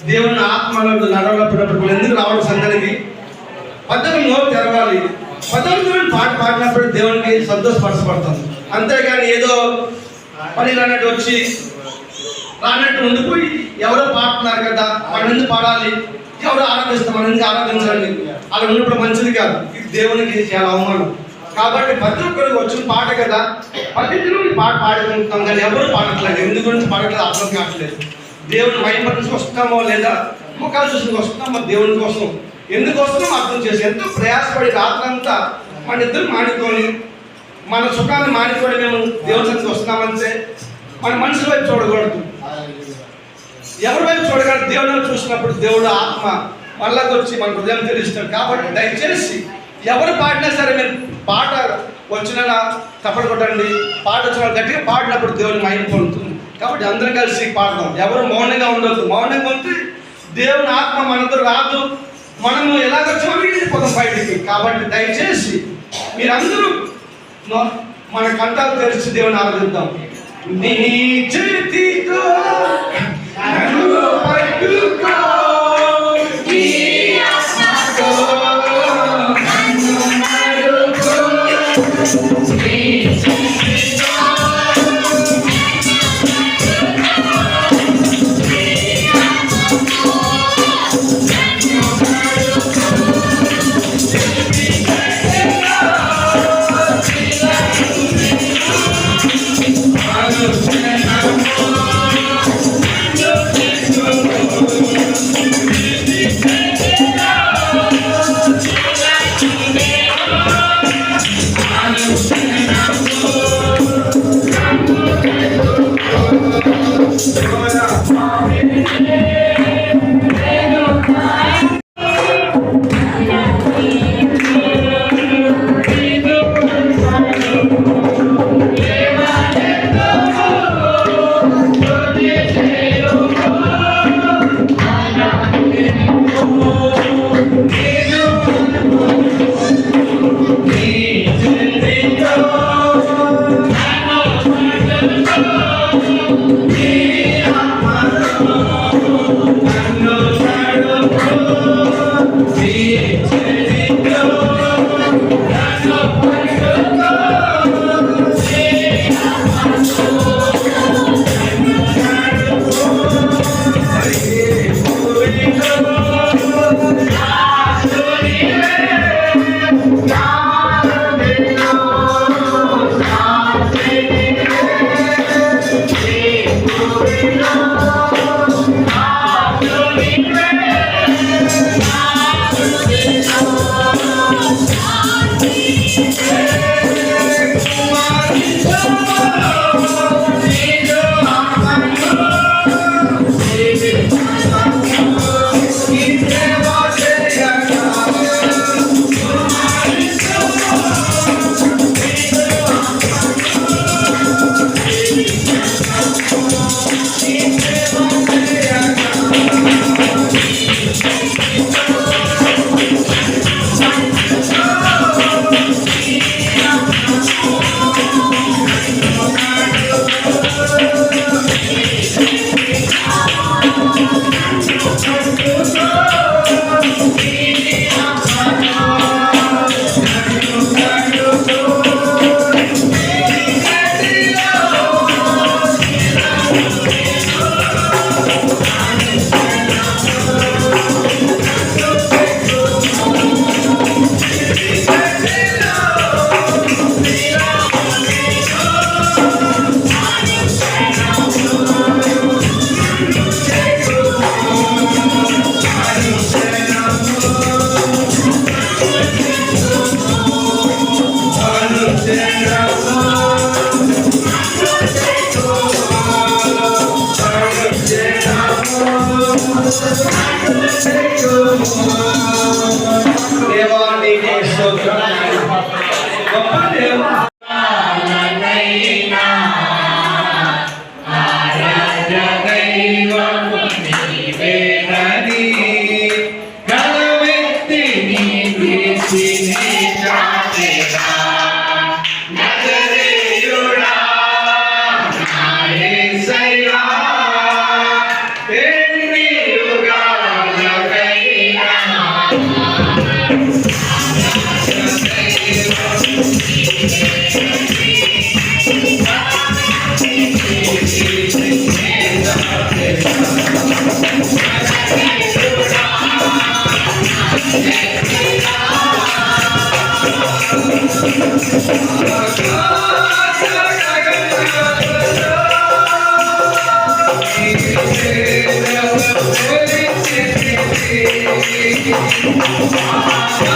దేవుని ఆత్మలను నడవలప్పుడు ఎందుకు రావడం సందడికి పద్ధతులు నోరు తెరవాలి. పద్ధతులను పాడినప్పుడు దేవునికి సంతోషపరచబడతాం. అంతేగాని ఏదో పని అన్నట్టు వచ్చి రానట్టు ఉండిపోయి ఎవరో పాడుతున్నారు కదా మనం ఎందుకు పాడాలి, ఎవరు ఆరాధిస్తాం మనం ఎందుకు ఆరాధించాలి, అలా ఉన్నప్పుడు మంచిది కాదు. ఇది దేవునికి చాలా అవమానం. కాబట్టి ప్రతి ఒక్కరికి వచ్చిన పాట కదా పద్ధతిలో పాట పాడుకుంటాం కానీ ఎవరు పాడట్లేదు. ఎందు గురించి పాడట్లేదు అర్థం కావట్లేదు. దేవుని మహిమకి వస్తామో లేదా ముఖాలు చూసి వస్తామో దేవుని కోసం ఎందుకు వస్తామో అర్థం చేసి ఎంతో ప్రయాసపడి రాత్రంతా మన ఇద్దరు మానుకొని మన సుఖాన్ని మానుకొని మేము దేవుని సన్నిధికి వస్తున్నామంటే మన మనుషుల వైపు చూడకూడదు, ఎవరి వైపు చూడగలరు. దేవుని చూసినప్పుడు దేవుడు ఆత్మ మళ్ళకి వచ్చి మన హృదయం తెలుస్తాడు. కాబట్టి దయచేసి ఎవరు పాడినా సరే మీరు పాట వచ్చిన తప్పడు కొట్టండి, పాట వచ్చిన గట్టిగా పాడినప్పుడు దేవుని మహిమ పొందుతుంది. కాబట్టి అందరం కలిసి పాడదాం. ఎవరు మౌనంగా ఉండొద్దు. మౌనంగా ఉంటే దేవుని ఆత్మ మనతో రాదు, మనము ఎలాగొచ్చామో వెళ్ళిపోతాం బయటికి. కాబట్టి దయచేసి మీరందరూ మన కంఠాలు తెరిచి దేవుని ఆరాధిద్దాం. నీ చేతితో దేవా నీకే స్తోత్రం. గొప్ప దేవా Thank you.